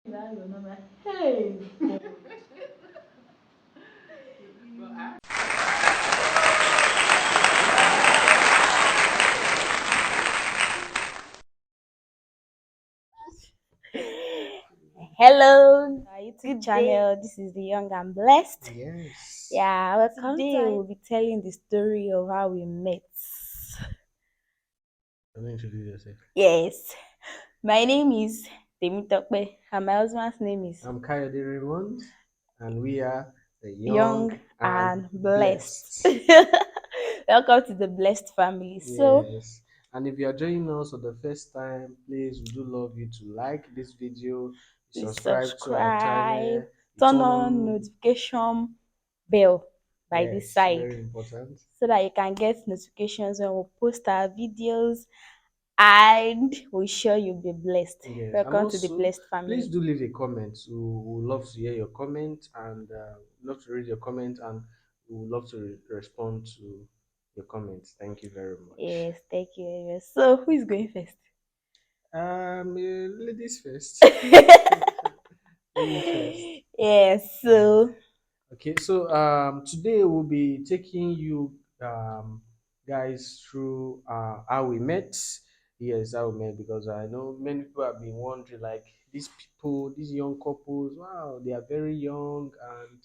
That's your number. Hey. Hello, our YouTube channel. This is the Young and Blessed. Yes. Yeah, today we'll be telling the story of how we met. Can you introduce yourself? Yes, my name is Temitope, and my husband's name is I'm Kayode Raymond, and we are the Young Young and and Blessed. Blessed. Welcome to the Blessed family. So, Yes. And if you are joining us for the first time, please, we do love you to like this video, please subscribe to our subscribe, channel, you turn turn on on, notification bell by this yes, side very important. so that you can get notifications when we post our videos and we're sure you'll be blessed. Yes. And Welcome to the also, blessed please family. do leave a comment. We would love to hear your comment and love to read your comment, and we would love to respond to your comments. Thank you very much. Yes, thank you very much. So, who is going first? Ladies first. Ladies first. Yes, Yeah. so Okay, so today we'll be taking you guys through how we met. Yes, how we met, because I know many people have been wondering, like, these people, these young couples, wow, they are very young, and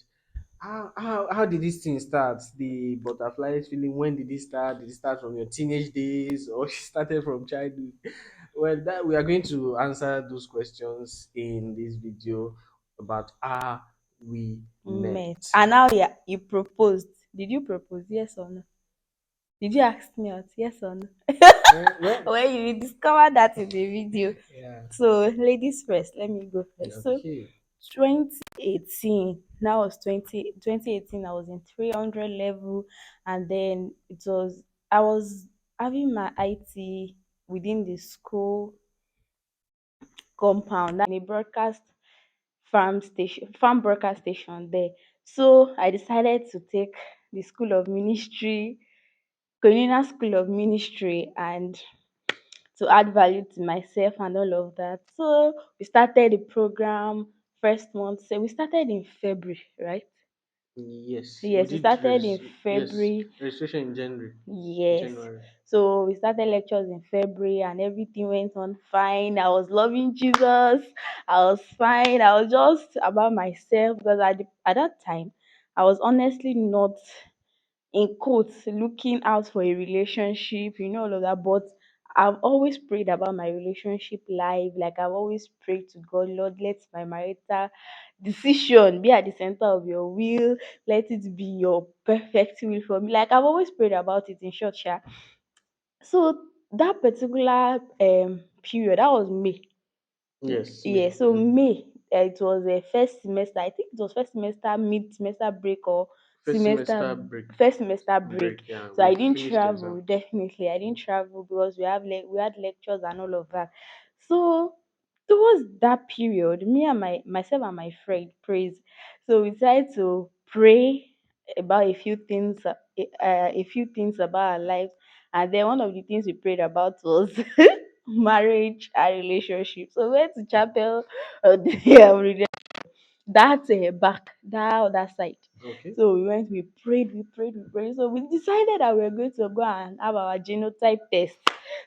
how did this thing start? The butterflies feeling, when did it start? Did it start from your teenage days, or it started from childhood? Well, that we are going to answer those questions in this video about how we met. met. And now you proposed. Did you propose? Yes or no? Did you ask me out? Yes or no? Well, Well, you will discover that in the video. yeah, So, ladies first. Let me go first. So, okay, 2018, that was 2018. I was in 300 level, and then I was having my IT within the school compound in a farm broadcast station there. So I decided to take the school of ministry, Colonial School of Ministry, and to add value to myself and all of that. So we started the program first month. So we started in February, right? yes, we Yes, we did started in yes, February. registration in January, Yes. January. So we started lectures in February and everything went on fine. I was loving Jesus. I was fine. I was just about myself because at that time, I was honestly not in quotes looking out for a relationship, all of that. But I've always prayed about my relationship life. Like I've always prayed to God, Lord, let my marital decision be at the center of your will. Let it be your perfect will for me. Like I've always prayed about it in short, sha. So that particular period, that was May. Yes, Yeah, May. so May, it was a first semester. I think it was first semester, mid semester break or First semester semester break, first semester break. yeah, So I we didn't finished the travel. exam. Definitely, I didn't travel because we had lectures and all of that. So towards that period, me and myself and my friend praise. So we decided to pray about a few things about our lives, and then one of the things we prayed about was marriage and relationship. So we went to chapel the that back that other side. Okay. So we prayed, we prayed. So we decided that we were going to go and have our genotype test,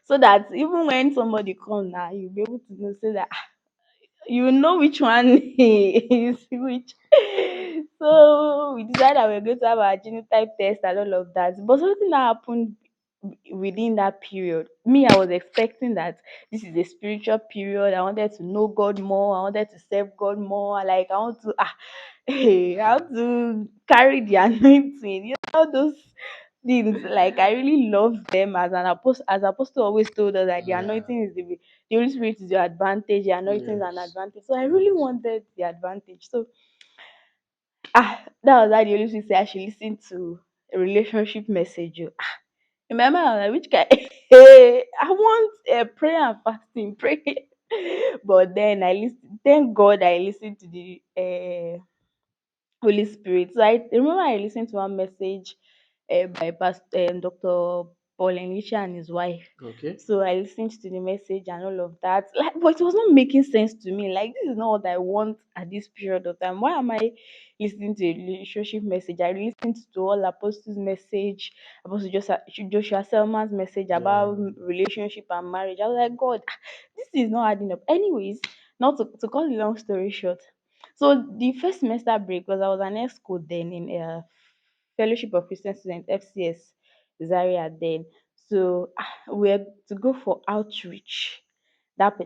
so that even when somebody comes now, you'll be able to know, say that you know which one is which. So we decided that we are going to have our genotype test and all of that. But something that happened within that period. Me, I was expecting that this is a spiritual period. I wanted to know God more. I wanted to serve God more. Like I want to I want to carry the anointing. All those things. Like I really love them as an apostle. As apostle always told us that the Yeah. anointing is the Holy Spirit is your advantage, the anointing is an Yes. advantage. So I really Yes. wanted the advantage. So that was how the Holy Spirit said I should listen to a relationship message. Oh. In my mind, I was like, which guy? I want prayer and fasting, pray. But then I listen. Thank God I listened to the Holy Spirit. So I remember I listened to one message by Pastor Dr. Paul Elisha and his wife. Okay. So I listened to the message and all of that. Like, but it was not making sense to me. Like, this is not what I want at this period of time. Why am I listening to a relationship message? I listened to all Apostles' message, Apostle Joshua Selman's message Yeah. about relationship and marriage. I was like, God, this is not adding up. Anyways, not to cut the long story short. So the first semester break, because I was an ESCO then in Fellowship of Christian Students, FCS Zaria then. So we are to go for outreach that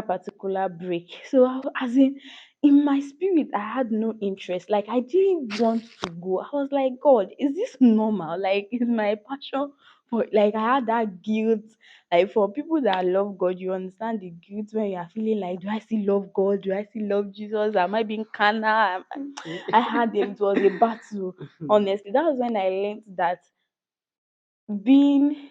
particular break. So as in my spirit, I had no interest. Like, I didn't want to go. I was like, God, is this normal? Like, is my passion for, like, I had that guilt. Like, for people that love God, you understand the guilt when you are feeling like, do I still love God? Do I still love Jesus? Am I being carnal? I had it was a battle. Honestly, that was when I learned that being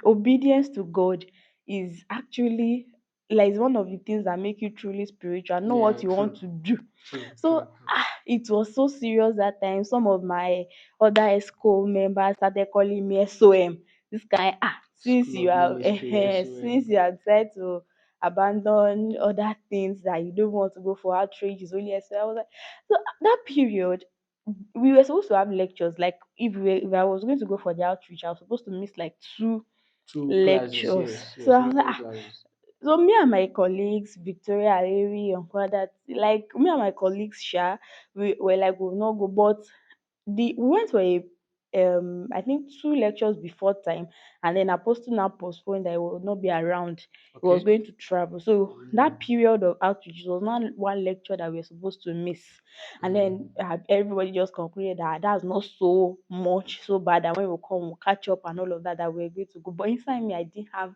obedience to God is actually, like, one of the things that make you truly spiritual, not Yeah, what you want true, to do. true, So true, true. it was so serious that time. Some of my other ESCO members started calling me SOM. This kind, since School you of have Ministry, since SOM. you have decided to abandon other things that you don't want to go for outreach, is only SOM. I was like, so that period we were supposed to have lectures. Like, if I was going to go for the outreach, I was supposed to miss like two Two classes, lectures. yes, So yes, I was like, written classes. so me and my colleagues, Victoria, Ari, and that, like, me and my colleagues, we were like, we'll not go. But we went for a I think two lectures before time, and then Apostle now postponed that he will not be around. He was Okay. going to travel. So Mm, that period of outreach was not one lecture that we were supposed to miss. And then mm. everybody just concluded that that's not so much so bad, that when we come we'll catch up and all of that, that we're going to go. But inside me, I didn't have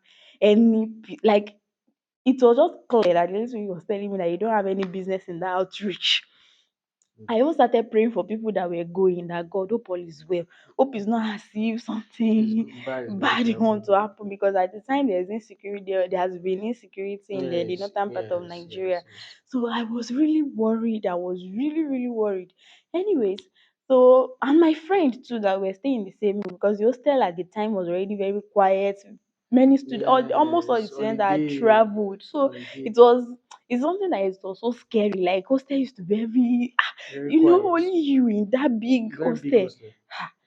like, it was just clear that the Holy Spirit was telling me that you don't have any business in that outreach. I even started praying for people that were going, that God, hope all is well. Hope it's not as if It's something bad, is going bad to want happen. to happen, because at the time there's insecurity, there has been insecurity in the Yes, northern part of yes, Nigeria. yes, yes. So I was really worried. I was really, really worried. Anyways, so, and my friend too, that were staying in the same room, because the hostel at the time was already very quiet. Many students, almost all the Yes, students that had holiday, traveled. So holiday, it was, it's something that is also scary. Like, hostel used to be very, very quiet, only you in that big very big hostel. hostel,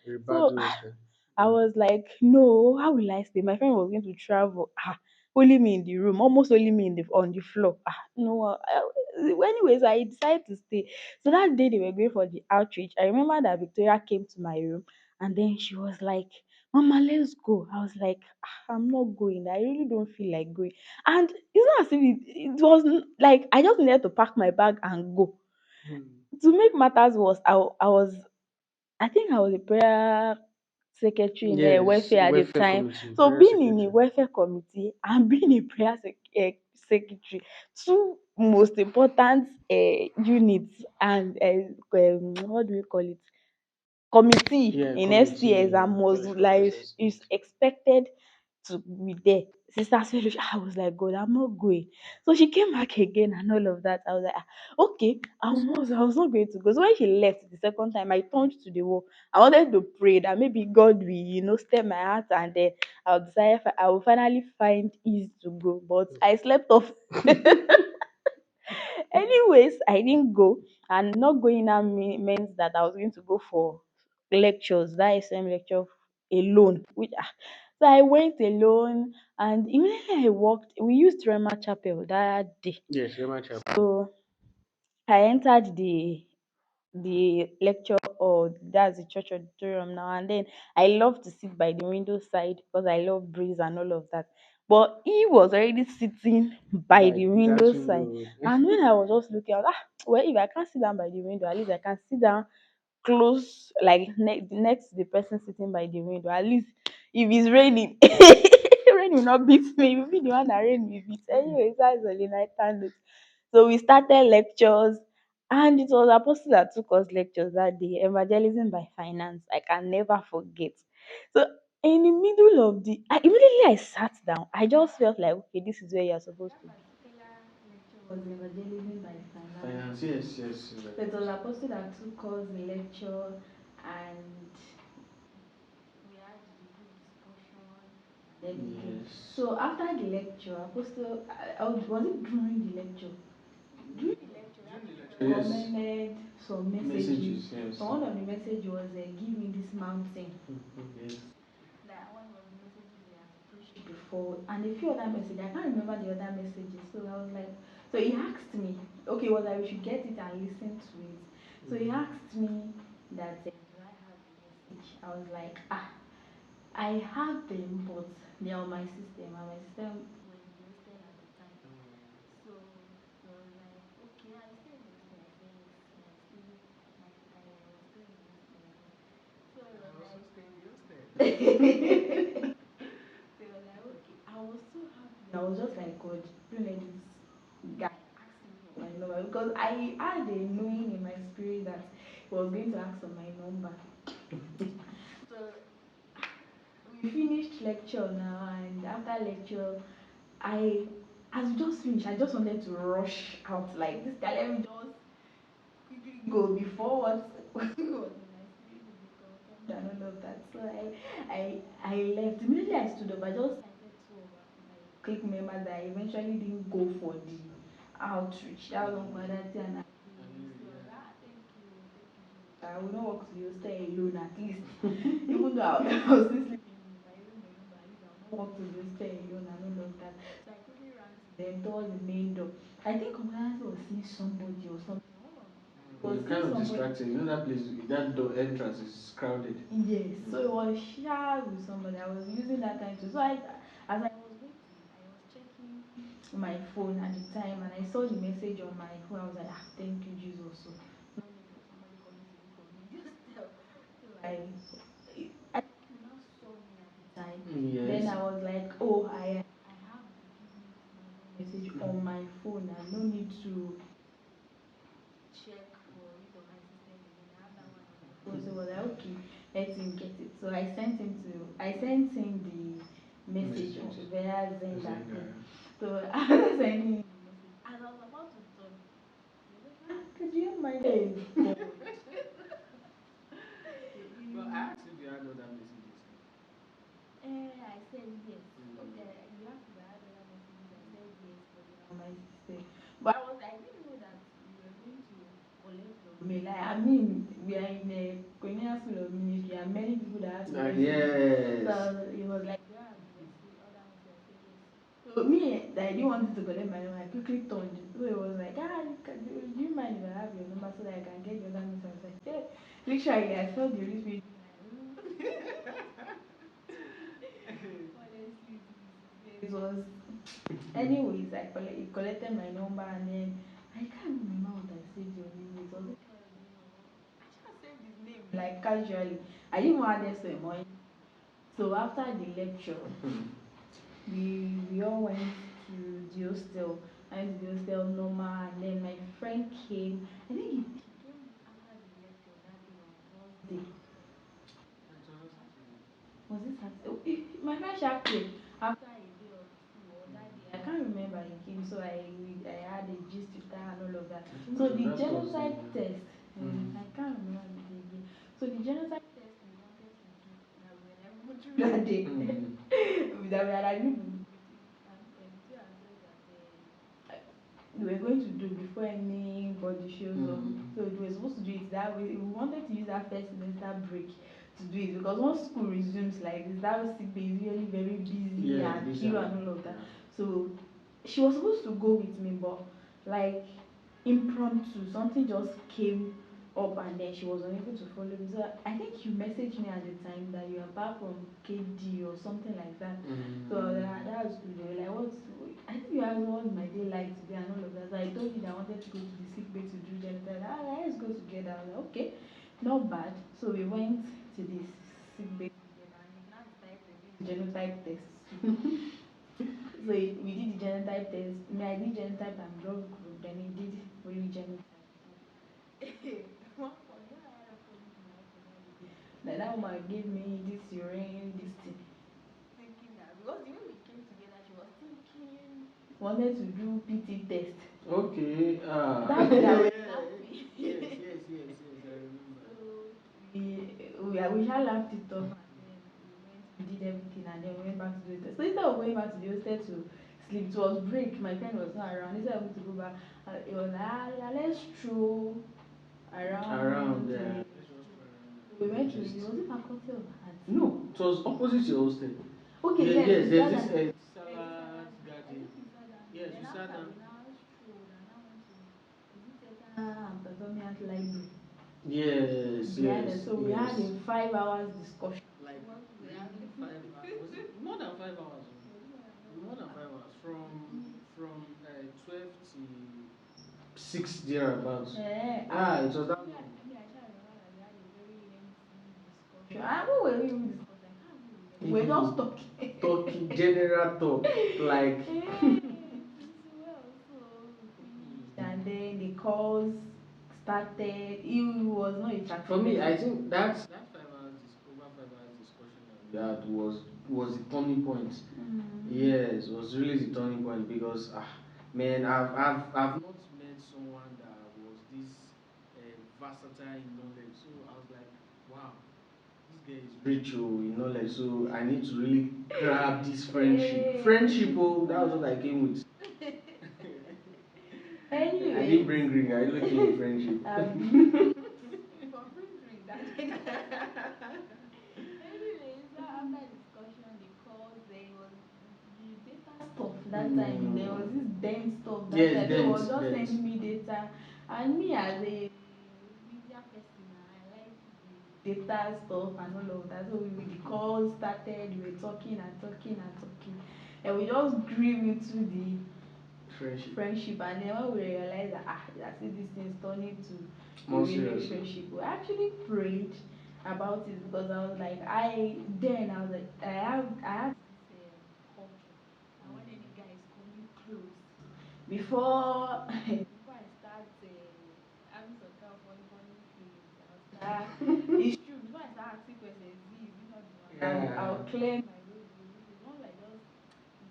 very bad So hostel. I Mm. was like, no, how will I stay? My friend was going to travel. Only me in the room, almost only me in the on the floor. No. Anyways, I decided to stay. So that day they were going for the outreach. I remember that Victoria came to my room, and then she was like, Mama, let's go. I was like, I'm not going. I really don't feel like going. And it's not as if it was like I just needed to pack my bag and go. Mm. To make matters worse, I think I was a prayer secretary in a Yes, welfare at the welfare time. committee, So prayer being in a secretary. welfare committee and being a secretary, two most important units, and what do we call it? Committee Yeah, in STS, committee, and most fellowship of like Christian is students. expected to be there. Sister Fellowship, I was like, God, I'm not going. So she came back again and all of that. I was like, okay, I was not going to go. So when she left the second time, I turned to the wall. I wanted to pray that maybe God will, stay my heart, and then I will finally find ease to go. But I slept off. Anyways, I didn't go, and not going now meant that I was going to go for lectures, that SM lecture alone. So I went alone, and immediately I walked. We used Rema Chapel that day. Yes, Rema Chapel. So I entered the lecture, or that's the church auditorium now, and then I love to sit by the window side because I love breeze and all of that. But he was already sitting by By the that window side, window. and when I was just looking, I was well, if I can't sit down by the window, at least I can sit down close, like next to the person sitting by the window. At least if it's raining, rain will not beat me. It will be the one that rain will beat. Anyway, that's only night time. So we started lectures, and it was Apostle that took us lectures that day, evangelism by finance. I can never forget. So in the middle of immediately I sat down. I just felt like, okay, this is where you're supposed to be. Was evangelism by finance. Finance, yes, yes. So it was Apostle that took us the lecture, and we had the good discussion. everything. Yes. So after the lecture, Apostle, was it during the lecture? During the lecture, he During the actually lecture, yes. recommended some messages. Messages, yes. So one of the messages was, "Give me this mountain." Yes. That one was the messages he has preached before, and a few other messages. I can't remember the other messages. So I was like, so he asked me, okay, was I we should get it and listen to it. So he asked me that, do I have the message? I was like, I have them, but they are on my system, and my system was in the hostel at the time. So he was like, okay, are you still in the hostel? I said yes. I was still in the hostel then. So he was like, Stay in the hostel. so he was like, okay. I was so happy. I was just like, God, don't let this guy ask me for my number, because I had a knowing in my spirit that he was going to ask for my number. So we finished lecture now, and after lecture, I, as we just finished, I just wanted to rush out like this guy. Let me just quickly go before what was in my spirit will be confirmed and all of that. So I left. Immediately I stood up, I just cited two of my clique members that I eventually didn't go for the outreach. That was on Kwadati and Agiri. So I was like, thank you, Jesus. I will not walk to the hostel alone at least. Even though I was still sleeping in my room alone, but at least I will not walk to the hostel alone and all of that. So I quickly ran to them towards the main door. I think Kwadati was seeing somebody or something. Was Kind of somebody. distracting. You know that place, that door entrance is crowded. Yes, so it was shy with somebody. I was using that time too. So as I was waiting, I was checking my phone at the time, and I saw the message on my phone. I was like, thank you, Jesus. So no need of somebody coming to look for me. Just tell. So I think you now saw me at the time. Yes. Then I was like, oh, I have the give me this mountain message on my phone, and no need to check for it on my system again. I have that one on my phone. So I was like, okay, let him get it. So I sent him the message via Zenda thing. So after sending him the message, as I was about to turn, he was like, could you mind? God. But I asked if you had other messages. I said yes. Okay, you asked if I had other messages. I said yes, but they are on my system. But I didn't know that we were going to collect your mail. I mean, we are in a Korean school of ministry, and many people that have to Yes. So it was like, do I have the message? Other message? I said yes. So me, I didn't want to collect my number. I quickly turned. So it was like, do you mind if I have your number so that I can get the other message? I was like, yeah. Literally, I felt the Holy Spirit. Honestly, it was. Anyways, he collected my number, and then I can't remember what I saved your name with. Was it Kyle name or I just saved his name like casually. I didn't want to say more. So after the lecture, we all went to the hostel. I went to the hostel normal, and then my friend came. I think she came after the lecture that day on Thursday. Was it Saturday? Oh, my friend Shark came after a day or two, or that day. I can't remember he came, so I had a gist with her and all of that. So the genotype test, I can't remember the day again. So the genotype test we wanted to do, that we were like going through that day, that we had agreed between ourselves that we were going to do before anybody shows up. So we were supposed to do it that way. We wanted to use that first semester break to do it, because once school resumes like this, that sick bay is really very busy and queue and all of that. So she was supposed to go with me, but like impromptu, something just came up, and then she was unable to follow me. So I think you messaged me at the time that you are back from KD or something like that. So that was good. They were like, what's I think you asked what my day like today and all of that. So I told you that I wanted to go to the sick bay to do that. Let's go together. I was like, okay, not bad. So we went to this sick bay together, and now it's time to do the genotype test. So we did the genotype test. I did genotype and blood group, then he did really genotype. One point, you know, I had a funny thing that happened that day. That woman gave me this urine, this thing, thinking that because the way we came together, she was thinking wanted to do PT test. Okay. That day that we were laughing. Yes, I remember. So we shall laughed it off, and then we went. We did everything, and then we went back to the hostel. So instead of going back to the hostel to sleep, it was break. My friend was not around. Instead of me to go back, it was like, yeah, let's stroll around. Let's just go around So we and went to, just. was it faculty of arts? No, it was opposite your hostel. Okay, Yeah, yes, yes, we there's sat this down. Yes, we sat salad down. I garden. think we sat down there. Yes, Then we sat after down. we now strolled and now went to, is it theater and performance library Yes, behind us. yes, So we had yes. a 5 hours discussion. Like What we were really having. 5 hours? Was it more than 5 hours? Oh? Was it more than More than 5 hours? 5 hours from 12 to 6 thereabouts. Yeah, it was that long. I shall remember that we had a very lengthy discussion. And what were we even discussing? I can't even remember. We were just talking. Talking general talk like. It is well. So we finished, and then the calls started. It was not a chat. For me, I think that 5 hours over 5 hours discussion that we had was the turning point. Yes, it was really the turning point because man, I've not met someone that was this versatile in knowledge. So I was like, wow, this guy is rich in knowledge. So I need to really grab this friendship. Friendship, oh, that was what I came with. I didn't bring ring. I only came with friendship. For bring drink that day. Anyways, so after discussion, the calls, there was the data stuff that time. There was this dense stuff that Yes, time. They was dense, just dense. sending me data, and me as a media person, I like the data stuff and all of that. So we the calls started, we were talking and talking and talking, and we just grew into the friendship. And then when we realized that that's it, this thing is turning to a More serious. relationship, we actually prayed about it, because I was like, I was like, I have this culture, and when any guy is coming close, before before I start having some kind of funny feelings, I'll start. It's true. Before I start asking questions, is it not the one? I'll clear my road. Once I just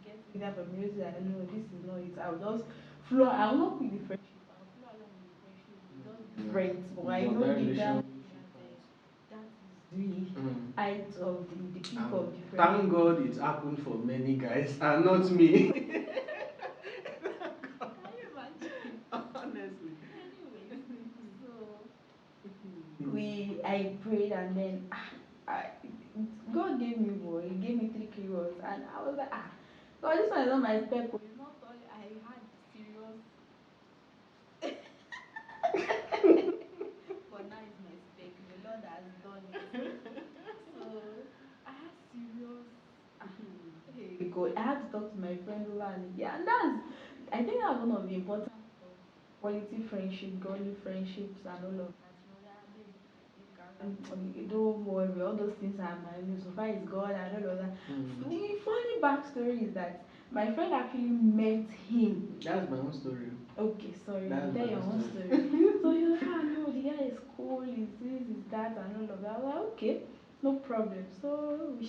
get to that familiarity, I don't know, this is not it. I'll just flow. I'll not quit the friendship. I'll flow along with the friendship. We'll just be friends. But I know deep down that is the height of the peak of the friendship. Thank God it happened for many guys and not me. Can you imagine? Honestly. Anyways, so I prayed, and then I, God gave me boy. He gave me three keywords, and I was like, God, this one is not my spec. Oh. It's not all. I had serious, but now it's my spec. The Lord has done it. So I had serious. Hey, God, I had to talk to my friend over, and yeah, and I think that's one of the important of quality friendship, godly friendships, and all of that. You know, that babe, you can, don't worry, all those things are my name. So far is God and all of that. The funny backstory is that my friend actually met him. That's my own story. Okay, sorry, That's tell my your own own story. story. So you're like, no, the guy is cool, is this, is that, and all of that. I was like, okay, no problem. So we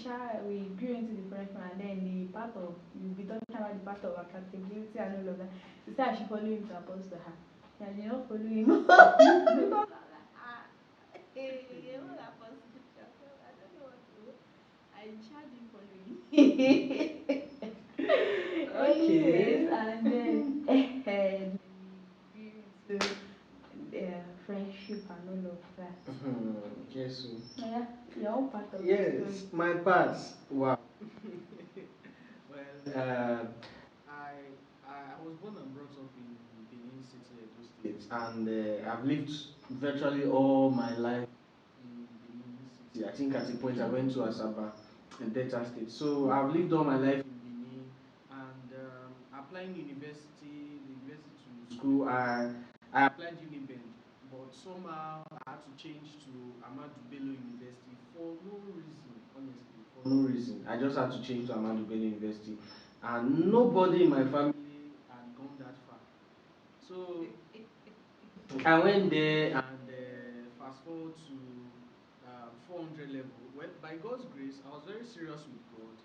grew into the friendship, and then the part of, you'll be talking about the part of accountability and all of that. She said I should follow him to apostle her. Yeah, I did not follow him. Because I was like, hey, what apostle? I don't know what to do. I charged him following. Anyways, Okay. and then we grew into friendship and all of that. Yes. So. Yeah, your own part of the story. Yes, my parts. Wow. Well, I was born and brought up in Benin City, Edo State, and I've lived virtually all my life in Benin City. I think at a point I went to Asaba in Delta State. So I've lived all my life in Benin, and applying the university to school, I applied Unibend, but somehow I had to change to Ahmadu Bello University for no reason, honestly, for no reason. I just had to change to Ahmadu Bello University, and nobody in my family had gone that far. So I went there, and fast forward to 400 level. Well, by God's grace, I was very serious with God,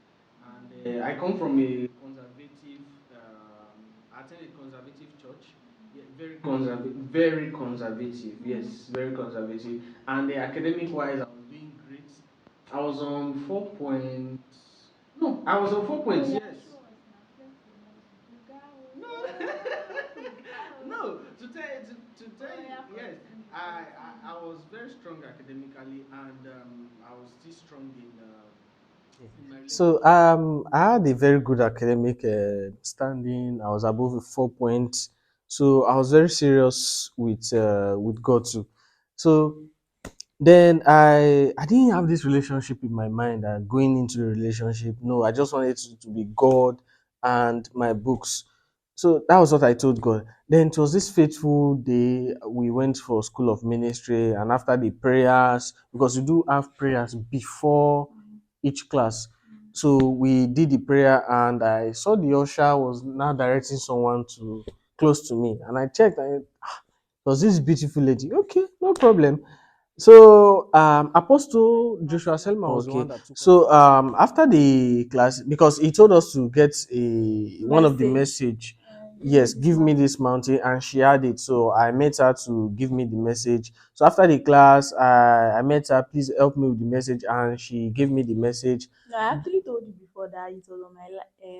and I come from a conservative. I attended a conservative church. Yeah, very conservative. Yes, very conservative. And academic wise, I was doing great. I was on 4 point. No, I was on 4 point. Oh, Yes. show us now. First you must buga No, oh. Buga no. oh. To tell Oh, you, yeah, yes, continue, I continue. was very strong academically, and I was still strong in my So relationship. I had a very good academic standing. I was above a 4 points. So I was very serious with God too. So then I didn't have this relationship in my mind and going into the relationship. No, I just wanted to be God and my books. So that was what I told God. Then it was this fateful day. We went for school of ministry, and after the prayers, because we do have prayers before each class. So we did the prayer, and I saw the usher was now directing someone to close to me, and I checked, and it was this beautiful lady. Okay, no problem. So Like Apostle Joshua personal. Selma was the one that took us. So after the class, because he told us to get a one of the Message. message, Give me yes, this give me mountain. this mountain, and she had it. So I met her to give me the message. So after the class, I met her. Please help me with the message, and she gave me the message. No, I actually told you before that it was on my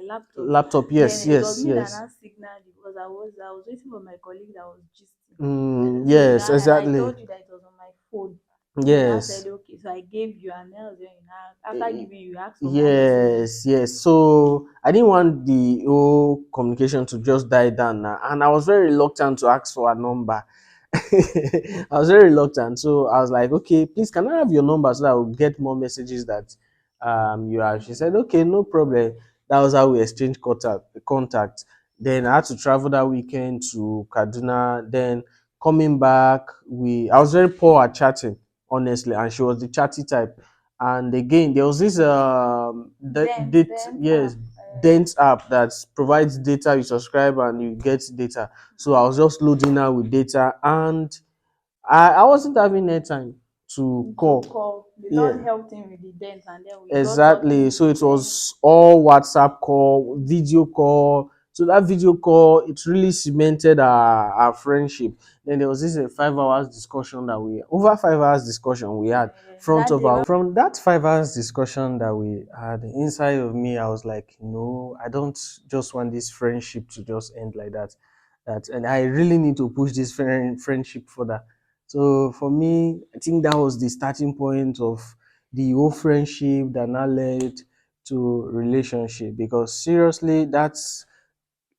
laptop. Laptop, Then yes, it was yes, me that yes. now signaled it because I was waiting for my colleague that was gisting. So you Yes, know, and I exactly. told you that it was on my phone. So you now said Yes. okay. So I gave you, and then you now after giving you, you asked for more messages. Yes, yes. So I didn't want the whole communication to just die down now. And I was very reluctant to ask for a number. I was very reluctant. So I was like, okay, please can I have your number so that I will get more messages that you have. She said, okay, no problem. That was how we exchanged contact. Then I had to travel that weekend to Kaduna. Then coming back, we I was very poor at chatting, honestly, and she was the chatty type. And again, there was this Then yes, Dent app that provides data. You subscribe and you get data. So I was just loading her with data, and I wasn't having airtime to to call. call, the Yeah, Lord helped him with the dent, and then we got exactly. So it unlimited. was all WhatsApp call, video call. So that video call, it really cemented our friendship. Then there was this 5 hours discussion that we over 5 hours discussion we had front That of day our when from that 5 hours discussion that we had inside of me, I was like, no, I don't just want this friendship to just end like that. And I really need to push this friendship further. So for me, I think that was the starting point of the whole friendship that now led to relationship, because seriously that's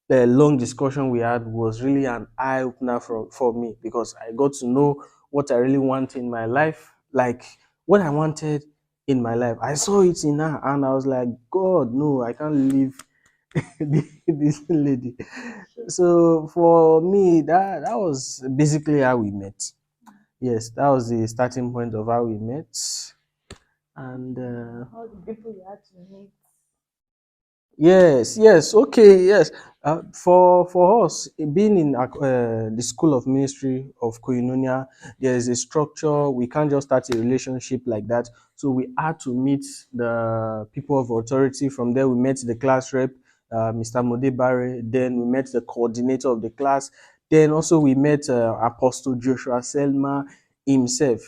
the long discussion we had was really an eye opener for me, because I got to know what I really want in my life, like what I wanted in my life. I saw it in her, and I was like, God, no, I can't leave this lady. So for me, that was basically how we met. Yes, that was the starting point of how we met. And all the people you had to meet. yes, yes, okay, yes. For us, being in the School of Ministry of Koinonia, there is a structure. We can't just start a relationship like that. So we had to meet the people of authority. From there, we met the class rep, Mr. Mode Barre. Then we met the coordinator of the class. Then also we met Apostle Joshua Selma himself.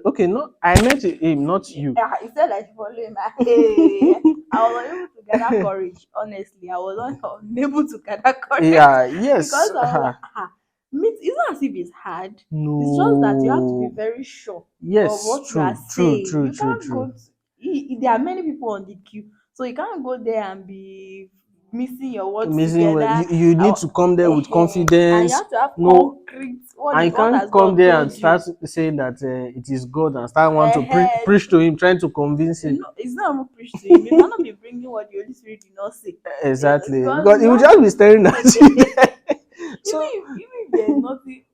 Okay, no, I met him, not you. Yeah, he said I should follow him. Hey, I was unable to gather courage. Honestly, I was unable to gather courage Yeah, yes. because I was like, meet. It's not as if it's hard. It's just that you have to be No. very sure of Yes, what you are true, true, saying. true, You true, can't go. true. There are many people on the queue, so you can't go there and be missing your words Amazing. Well, together. you need I- to come there with And you confidence. have to have No, concrete. What I is what can't has come God there and told you? start saying that it is God and start want to Ahead. preach to him, trying to convince him. No, it's not even preached to him. You cannot be bringing what the Holy Spirit did not say. Exactly, Because because he you will have just be staring at you there. So even if there's nothing,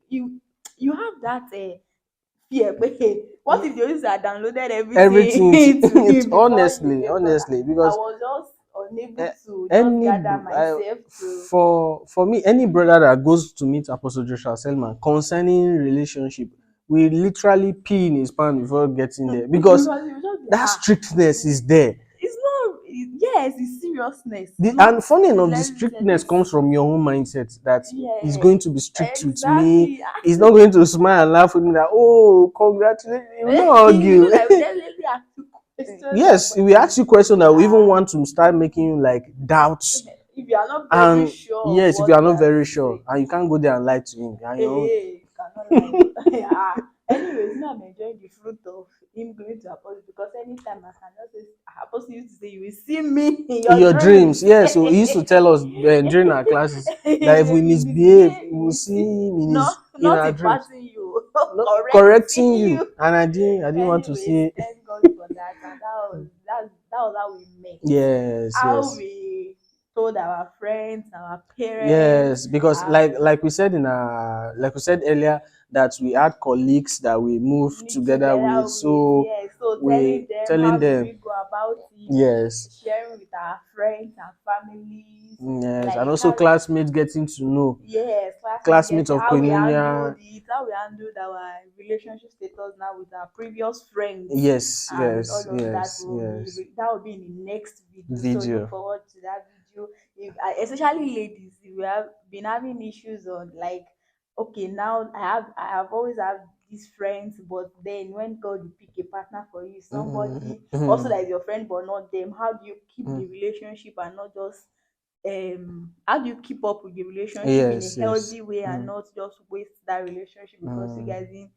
you have that fear. But hey, what if the Holy Spirit had downloaded everything, everything to it's him before you honestly, came to honestly, I because was just unable to just any gather myself to for me, any brother that goes to meet Apostle Joshua Selman concerning relationship, we literally pee in his pants before getting there, because because you just be that strictness is there. it's not yes, it's seriousness, And not funny enough, the let me say strictness this. comes from your own mindset that he's Yeah, going to be strict with me. exactly. He's not going to smile and laugh with me that, oh, congratulations. He will not You argue. know that we definitely have to. questions that Yes, we ask question. you question that we even Ah, want to start making you like doubts. if you are not very And sure of yes, if you what are you not are very sure saying, and you can't go there and lie to him, and hey, you cannot lie. Oh. Ah, anyways, now I'm enjoying the fruit of him going to Apostle because anytime I can just say, Apostle used to say, you will see me in in your your dreams, dreams. yes. So he used to tell us during our classes that if we If you misbehave, misbehave, we you will will see see. him in No, his in not our dreams, imparting you, not correcting correcting you. you. And I didn't want to Anyways, see. thank God for that. And that was how we met. Yes, How yes. we told our friends, our parents, Yes, because how like we said in like we said earlier, that we had colleagues that we moved live together with, together with, so yes. So telling we them telling how do them, we go about it, yes, sharing with our friends and families, yes, and like also how, classmates getting to know, yes, classmates classmates getting of how we handled Koinonia. it, how we handled our relationship status now with our previous friends Yes, and yes, all of that yes, will be yes. that will be in the next video. So look Video. forward to that video. If especially ladies, if we have been having issues on like, okay, now I have always had these friends, but then when God will pick a partner for you, Mhm, somebody also mhm, that is your friend but not them, how do you keep the mhm. relationship and not just how do you keep up with the relationship in a Yes, yes. healthy way and Mm, not just waste that relationship because you mm. guys didn't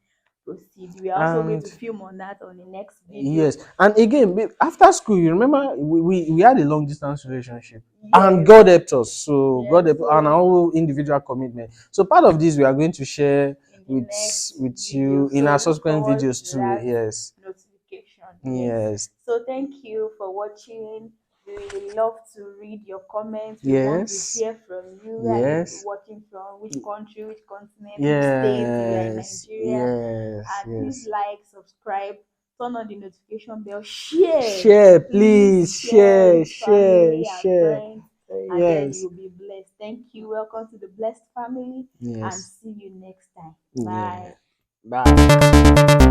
proceed. We are also going And to film on that on the next video. yes, and again, after school, you remember we had a long distance relationship, and Yes, God helped us. So God yes. helped, and So our individual commitment. So part of this we are going to share in the with next video, you in so our look subsequent forward videos to too. that Yes, notification. Yes. yes, So thank you for watching. We love to read your comments. We want to yes, hear from you. Where are you yes, watching from? Which country, which continent, which state? If you are in yes, Nigeria. yes, And please yes. like, subscribe, turn on the notification bell, share. Share, Please please, share share, with share, family and share. friends, and then Yes, you'll be blessed. Thank you. Welcome to the blessed family, and yes, see you next time. yeah. Bye. Bye.